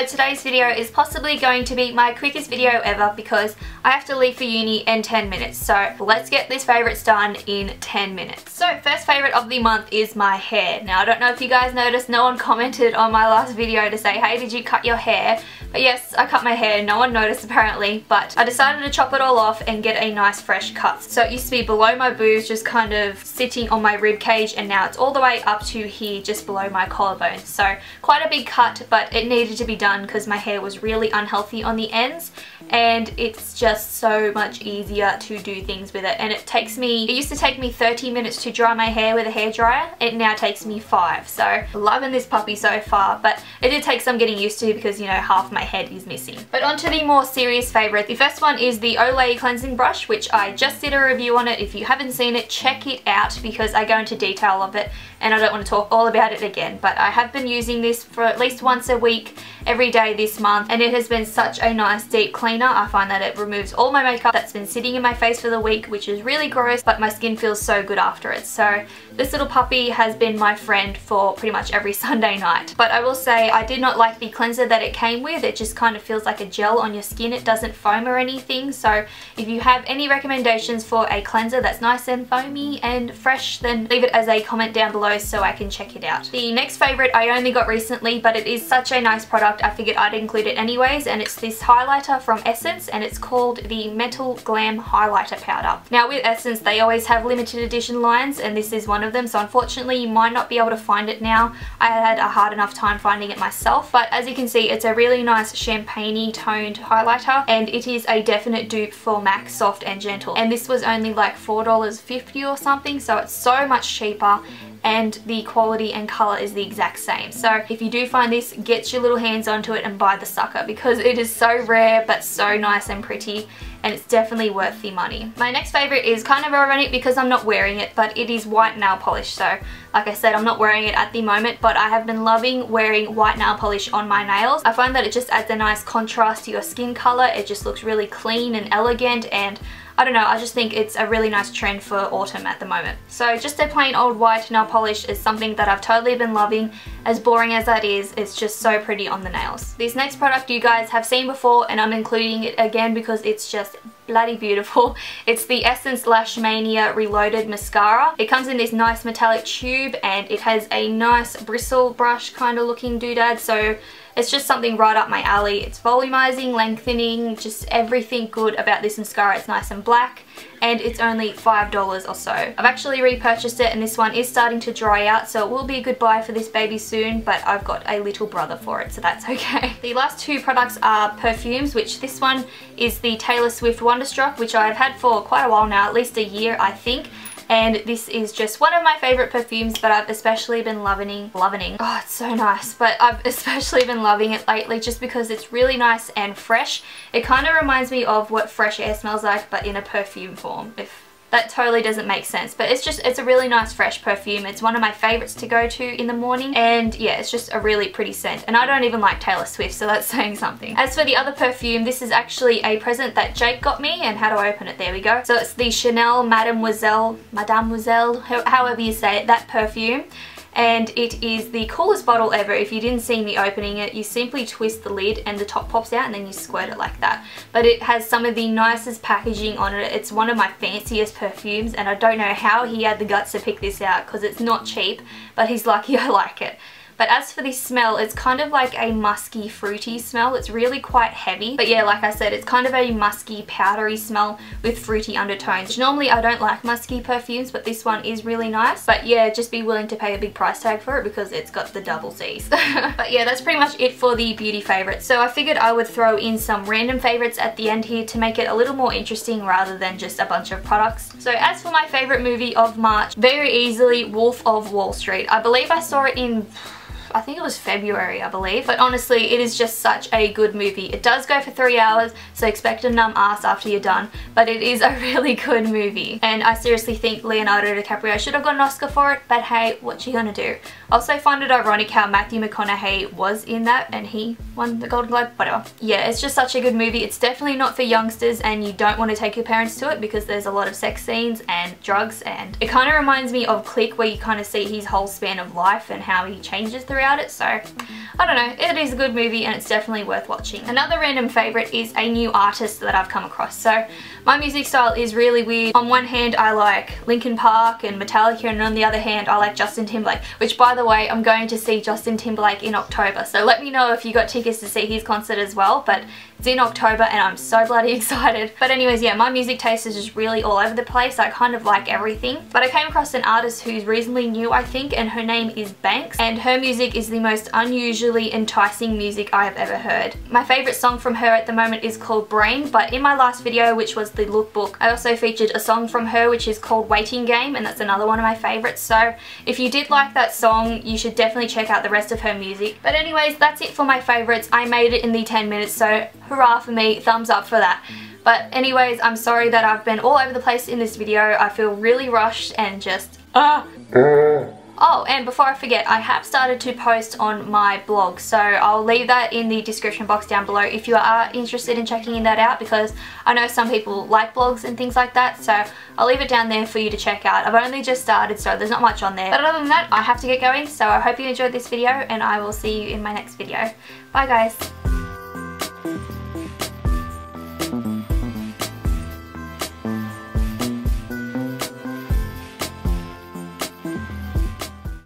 So today's video is possibly going to be my quickest video ever because I have to leave for uni in 10 minutes. So let's get these favourites done in 10 minutes. So first favourite of the month is my hair. Now I don't know if you guys noticed, no one commented on my last video to say, hey, did you cut your hair? But yes, I cut my hair. No one noticed apparently, but I decided to chop it all off and get a nice fresh cut. So it used to be below my boobs, just kind of sitting on my rib cage, and now it's all the way up to here, just below my collarbone. So quite a big cut, but it needed to be done because my hair was really unhealthy on the ends, and it's just so much easier to do things with it. And it used to take me 30 minutes to dry my hair with a hairdryer. It now takes me 5. So loving this puppy so far, but it did take some getting used to because, you know, half my head is missing. But on to the more serious favourite. The first one is the Olay cleansing brush, which I just did a review on it. If you haven't seen it, check it out because I go into detail of it and I don't want to talk all about it again. But I have been using this for at least once a week, every day this month, and it has been such a nice deep cleaner. I find that it removes all my makeup that's been sitting in my face for the week, which is really gross, but my skin feels so good after it. So this little puppy has been my friend for pretty much every Sunday night. But I will say I did not like the cleanser that it came with. It just kind of feels like a gel on your skin. It doesn't foam or anything. So if you have any recommendations for a cleanser that's nice and foamy and fresh, then leave it as a comment down below so I can check it out. The next favourite I only got recently, but it is such a nice product, I figured I'd include it anyways, and it's this highlighter from Essence, and it's called the Metal Glam Highlighter Powder. Now with Essence, they always have limited edition lines, and this is one of them, so unfortunately you might not be able to find it now. I had a hard enough time finding it myself, but as you can see, it's a really nice champagne-y toned highlighter, and it is a definite dupe for MAC Soft and Gentle, and this was only like $4.50 or something, so it's so much cheaper, and the quality and colour is the exact same. So if you do find this, get your little hands onto it and buy the sucker because it is so rare but so nice and pretty, and it's definitely worth the money. My next favourite is kind of ironic because I'm not wearing it, but it is white nail polish. So like I said, I'm not wearing it at the moment, but I have been loving wearing white nail polish on my nails. I find that it just adds a nice contrast to your skin colour. It just looks really clean and elegant, and I don't know, I just think it's a really nice trend for autumn at the moment. So just a plain old white nail polish is something that I've totally been loving. As boring as that is, it's just so pretty on the nails. This next product you guys have seen before, and I'm including it again because it's just bloody beautiful. It's the Essence Lash Mania Reloaded Mascara. It comes in this nice metallic tube, and it has a nice bristle brush kind of looking doodad, so it's just something right up my alley. It's volumizing, lengthening, just everything good about this mascara. It's nice and black, and it's only $5 or so. I've actually repurchased it, and this one is starting to dry out, so it will be a good buy for this baby soon, but I've got a little brother for it, so that's okay. The last two products are perfumes, which this one is the Taylor Swift Wonderstruck, which I've had for quite a while now, at least a year I think. And this is just one of my favourite perfumes, but I've especially been loving. Oh, it's so nice. But I've especially been loving it lately just because it's really nice and fresh. It kind of reminds me of what fresh air smells like, but in a perfume form. If that totally doesn't make sense, but it's a really nice fresh perfume. It's one of my favorites to go to in the morning, and yeah, it's just a really pretty scent, and I don't even like Taylor Swift, so that's saying something. As for the other perfume, this is actually a present that Jake got me, and how do I open it? There we go. So it's the Chanel Mademoiselle, however you say it, that perfume. And it is the coolest bottle ever. If you didn't see me opening it, you simply twist the lid and the top pops out, and then you squirt it like that. But it has some of the nicest packaging on it. It's one of my fanciest perfumes, and I don't know how he had the guts to pick this out because it's not cheap, but he's lucky I like it. But as for the smell, it's kind of like a musky, fruity smell. It's really quite heavy. But yeah, like I said, it's kind of a musky, powdery smell with fruity undertones. Normally, I don't like musky perfumes, but this one is really nice. But yeah, just be willing to pay a big price tag for it because it's got the double C's. But yeah, that's pretty much it for the beauty favorites. So I figured I would throw in some random favorites at the end here to make it a little more interesting rather than just a bunch of products. So as for my favorite movie of March, very easily Wolf of Wall Street. I believe I saw it in, I think it was February, I believe. But honestly, it is just such a good movie. It does go for 3 hours, so expect a numb ass after you're done. But it is a really good movie. And I seriously think Leonardo DiCaprio should have got an Oscar for it, but hey, what you gonna do? Also find it ironic how Matthew McConaughey was in that and he won the Golden Globe, whatever. Yeah, it's just such a good movie. It's definitely not for youngsters, and you don't want to take your parents to it because there's a lot of sex scenes and drugs, and it kind of reminds me of Click, where you kind of see his whole span of life and how he changes throughout it. So I don't know, it is a good movie and it's definitely worth watching. Another random favourite is a new artist that I've come across. So my music style is really weird. On one hand I like Linkin Park and Metallica, and on the other hand I like Justin Timberlake, which by the way I'm going to see Justin Timberlake in October, so let me know if you got tickets to see his concert as well, but it's in October and I'm so bloody excited. But anyways, yeah, my music taste is just really all over the place. I kind of like everything. But I came across an artist who's reasonably new, I think, and her name is Banks, and her music is the most unusually enticing music I have ever heard. My favourite song from her at the moment is called Brain, but in my last video, which was the lookbook, I also featured a song from her which is called Waiting Game, and that's another one of my favourites. So if you did like that song, you should definitely check out the rest of her music. But anyways, that's it for my favourites. I made it in the 10 minutes, so hurrah for me, thumbs up for that. But anyways, I'm sorry that I've been all over the place in this video. I feel really rushed and just Oh, and before I forget, I have started to post on my blog, so I'll leave that in the description box down below if you are interested in checking that out, because I know some people like blogs and things like that, so I'll leave it down there for you to check out. I've only just started, so there's not much on there. But other than that, I have to get going, so I hope you enjoyed this video and I will see you in my next video. Bye guys!